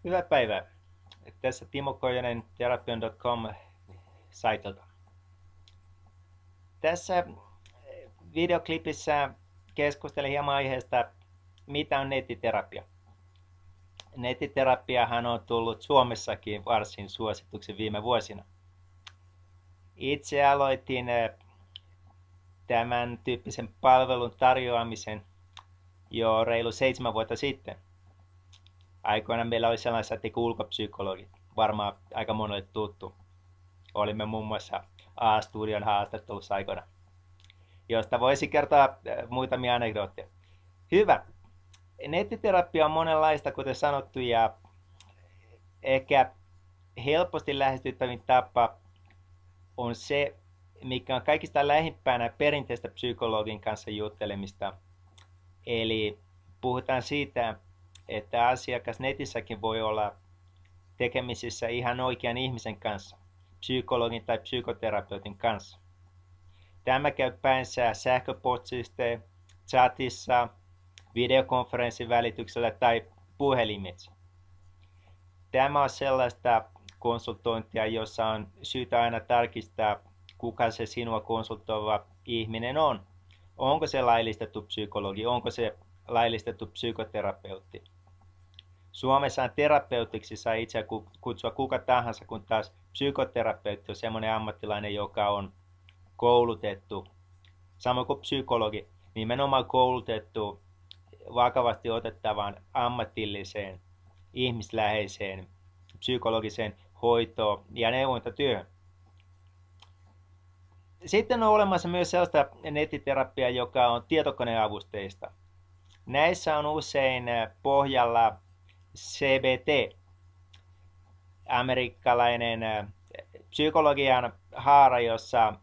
Hyvää päivää. Tässä Timo Kojonen Terapion.com-saitilta. Tässä videoklipissä keskustelen hieman aiheesta, mitä on nettiterapia. Nettiterapiahan on tullut Suomessakin varsin suosituksi viime vuosina. Itse aloitin tämän tyyppisen palvelun tarjoamisen jo reilu 7 vuotta sitten. Aikoinaan meillä oli sellaisia kuin ulkopsykologit, varmaan aika monelle tuttu. Olimme muun muassa A-studion haastattelussa aikoina, josta voisi kertoa muutamia anekdootteja. Hyvä. Nettiterapia on monenlaista, kuten sanottu, ja ehkä helposti lähestyttävin tapa on se, mikä on kaikista lähimpänä perinteistä psykologin kanssa juttelemista. Eli puhutaan siitä, että asiakas netissäkin voi olla tekemisissä ihan oikean ihmisen kanssa, psykologin tai psykoterapeutin kanssa. Tämä käy päinsä sähköpostista, chatissa, videokonferenssin välityksellä tai puhelimitse. Tämä on sellaista konsultointia, jossa on syytä aina tarkistaa, kuka se sinua konsultoiva ihminen on. Onko se laillistettu psykologi, onko se laillistettu psykoterapeutti. Suomessa terapeutiksi saa itse kutsua kuka tahansa, kun taas psykoterapeutti on semmoinen ammattilainen, joka on koulutettu, samoin kuin psykologi, nimenomaan koulutettu vakavasti otettavaan ammatilliseen, ihmisläheiseen, psykologiseen hoitoon ja neuvontatyöhön. Sitten on olemassa myös sellaista nettiterapiaa, joka on tietokoneavusteista. Näissä on usein pohjalla CBT, amerikkalainen psykologian haara, jossa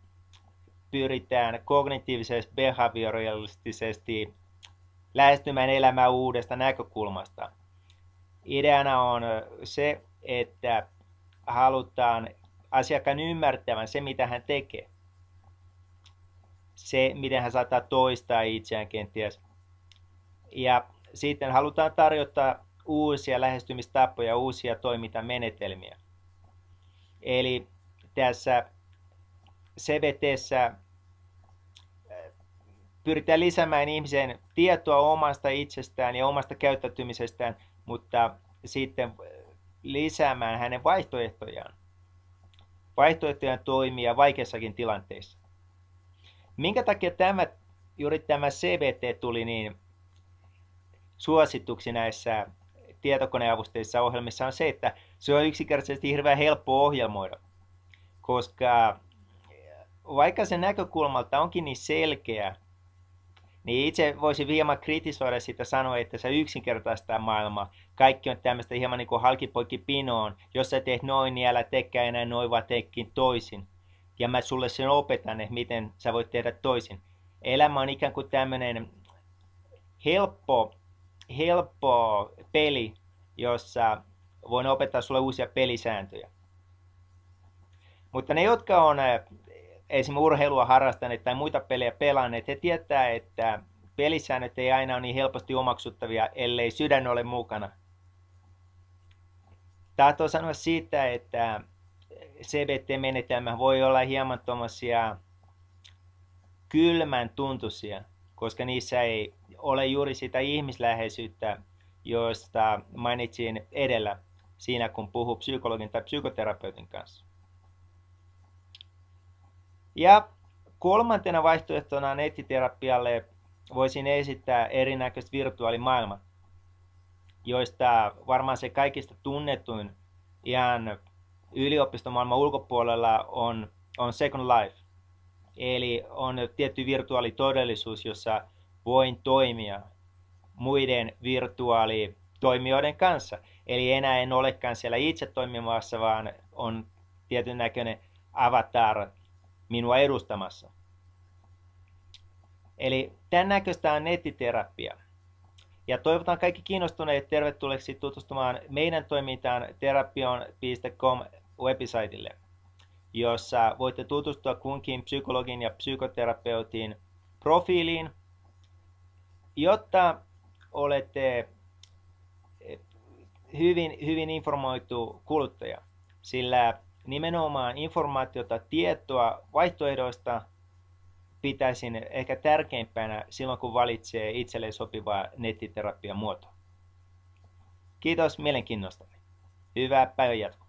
pyritään kognitiivisesti behavioralistisesti lähestymään elämää uudesta näkökulmasta. Ideana on se, että halutaan asiakkaan ymmärtävän se, mitä hän tekee. Se, miten hän saattaa toistaa itseään kenties. Ja sitten halutaan tarjota uusia lähestymistapoja, uusia toimintamenetelmiä. Eli tässä CBT:ssä pyritään lisäämään ihmisen tietoa omasta itsestään ja omasta käyttäytymisestään, mutta sitten lisäämään hänen vaihtoehtojaan toimia vaikeissakin tilanteissa. Minkä takia juuri tämä CBT tuli niin suosituksi näissä tietokoneavusteisissa ohjelmissa on se, että se on yksinkertaisesti hirveän helppo ohjelmoida, koska vaikka se näkökulmalta onkin niin selkeä, niin itse voisin hieman kritisoida sitä, sanoa, että se yksinkertaistaa maailmaa. Kaikki on tämmöistä hieman niin kuin halkipoikki pinoon. Jos sä teet noin, niin älä teekään enää noin, vaan teekin toisin. Ja mä sulle sen opetan, että miten sä voit tehdä toisin. Elämä on ikään kuin tämmöinen helppo peli, jossa voin opettaa sulle uusia pelisääntöjä. Mutta ne, jotka on esimerkiksi urheilua harrastaneet tai muita pelejä pelanneet, he tietää, että pelisäännöt ei aina ole niin helposti omaksuttavia, ellei sydän ole mukana. Tahtoo sanoa siitä, että CBT-menetelmä voi olla hieman tuommoisia kylmän tuntuisia, koska niissä ei ole juuri sitä ihmisläheisyyttä, josta mainitsin edellä siinä, kun puhuu psykologin tai psykoterapeutin kanssa. Ja kolmantena vaihtoehtona nettiterapialle voisin esittää erinäköiset virtuaalimaailmat, joista varmaan se kaikista tunnetuin ihan yliopistomaailman ulkopuolella on Second Life. Eli on tietty virtuaalitodellisuus, jossa voin toimia muiden virtuaalitoimijoiden kanssa. Eli enää en olekaan siellä itse toimimassa, vaan on tietyn näköinen avatar minua edustamassa. Eli tämän näköistä on nettiterapia. Ja toivotan kaikki kiinnostuneet tervetulleeksi tutustumaan meidän toimintaan terapion.com websiteille, jossa voitte tutustua kunkin psykologin ja psykoterapeutin profiiliin, jotta olette hyvin informoitu kuluttaja, sillä nimenomaan informaatiota, tietoa vaihtoehdoista pitäisin ehkä tärkeimpänä silloin, kun valitsee itselleen sopivaa nettiterapian muotoa. Kiitos mielenkiinnosta. Hyvää päivänjatkoa.